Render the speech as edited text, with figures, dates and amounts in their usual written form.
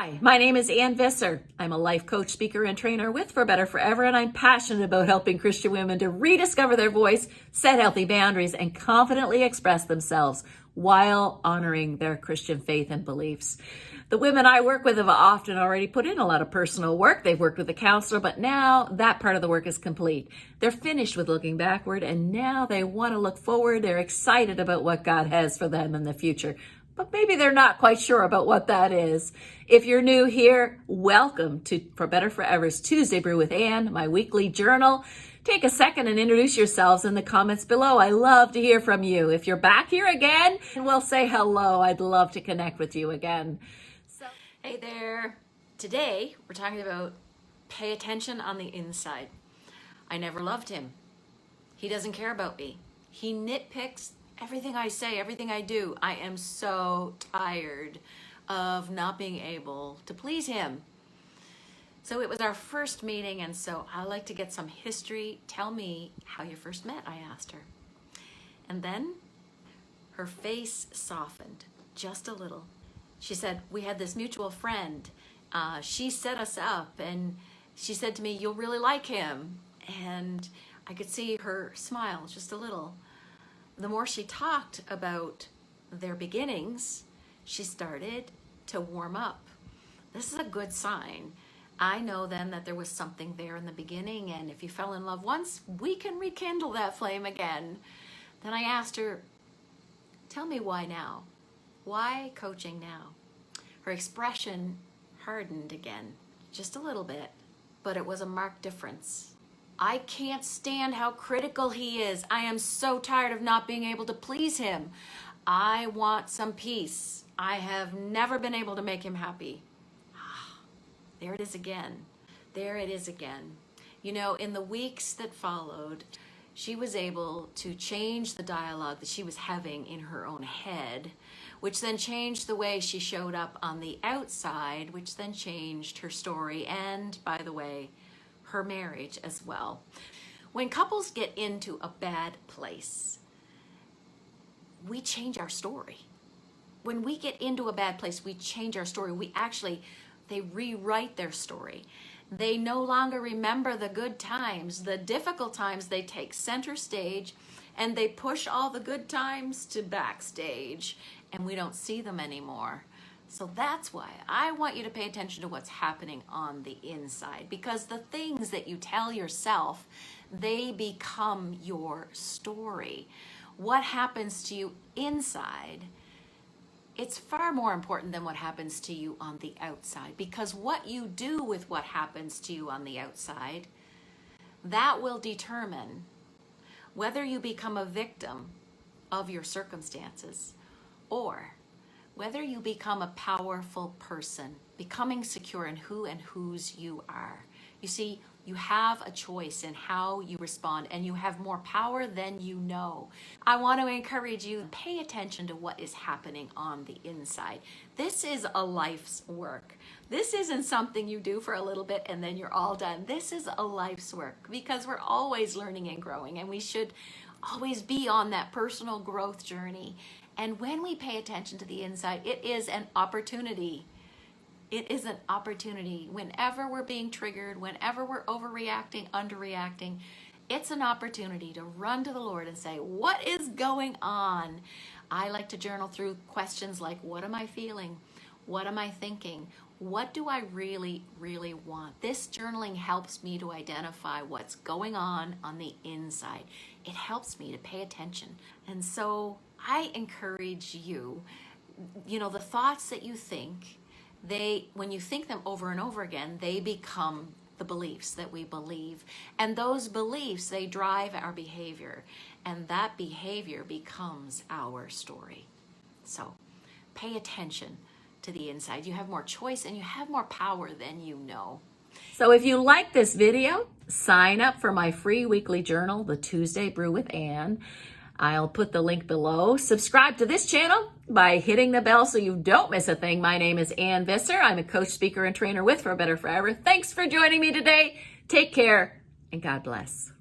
Hi, my name is Ann Visser. I'm a life coach, speaker, and trainer with For Better Forever, and I'm passionate about helping Christian women to rediscover their voice, set healthy boundaries, and confidently express themselves while honoring their Christian faith and beliefs. The women I work with have often already put in a lot of personal work. They've worked with a counselor, but now that part of the work is complete. They're finished with looking backward, and now they want to look forward. They're excited about what God has for them in the future, but maybe they're not quite sure about what that is. If you're new here, welcome to For Better Forever's Tuesday Brew with Ann, my weekly journal. Take a second and introduce yourselves in the comments below. I love to hear from you. If you're back here again, we'll say hello. I'd love to connect with you again. Hey there. Today we're talking about pay attention on the inside. I never loved him. He doesn't care about me. He nitpicks everything I say, everything I do. I am so tired of not being able to please him. So it was our first meeting, and so I like to get some history. Tell me how you first met, I asked her. And then her face softened just a little. She said, we had this mutual friend. She set us up, and she said to me, you'll really like him. And I could see her smile just a little. The more she talked about their beginnings, she started to warm up. This is a good sign. I know then that there was something there in the beginning, and if you fell in love once, we can rekindle that flame again. Then I asked her, tell me why now? Why coaching now? Her expression hardened again, just a little bit, but it was a marked difference. I can't stand how critical he is. I am so tired of not being able to please him. I want some peace. I have never been able to make him happy. There it is again. There it is again. You know, in the weeks that followed, she was able to change the dialogue that she was having in her own head, which then changed the way she showed up on the outside, which then changed her story and, by the way, her marriage as well. When couples get into a bad place, we change our story. When we get into a bad place, we change our story. They rewrite their story. They no longer remember the good times. The difficult times, they take center stage, and they push all the good times to backstage, and we don't see them anymore. So that's why I want you to pay attention to what's happening on the inside, because the things that you tell yourself, they become your story. What happens to you inside, it's far more important than what happens to you on the outside, because what you do with what happens to you on the outside, that will determine whether you become a victim of your circumstances or whether you become a powerful person, becoming secure in who and whose you are. You see, you have a choice in how you respond, and you have more power than you know. I want to encourage you to pay attention to what is happening on the inside. This is a life's work. This isn't something you do for a little bit and then you're all done. This is a life's work, because we're always learning and growing, and we should always be on that personal growth journey. And when we pay attention to the inside, it is an opportunity. It is an opportunity. Whenever we're being triggered, whenever we're overreacting, underreacting, it's an opportunity to run to the Lord and say, what is going on? I like to journal through questions like, what am I feeling? What am I thinking? What do I really, really want? This journaling helps me to identify what's going on the inside. It helps me to pay attention. And so I encourage you, the thoughts that you think, when you think them over and over again, they become the beliefs that we believe. And those beliefs, they drive our behavior. And that behavior becomes our story. So pay attention to the inside. You have more choice and you have more power than you know. So if you like this video, sign up for my free weekly journal, The Tuesday Brew with Ann. I'll put the link below. Subscribe to this channel by hitting the bell so you don't miss a thing. My name is Ann Visser. I'm a coach, speaker, and trainer with For Better Forever. Thanks for joining me today. Take care, and God bless.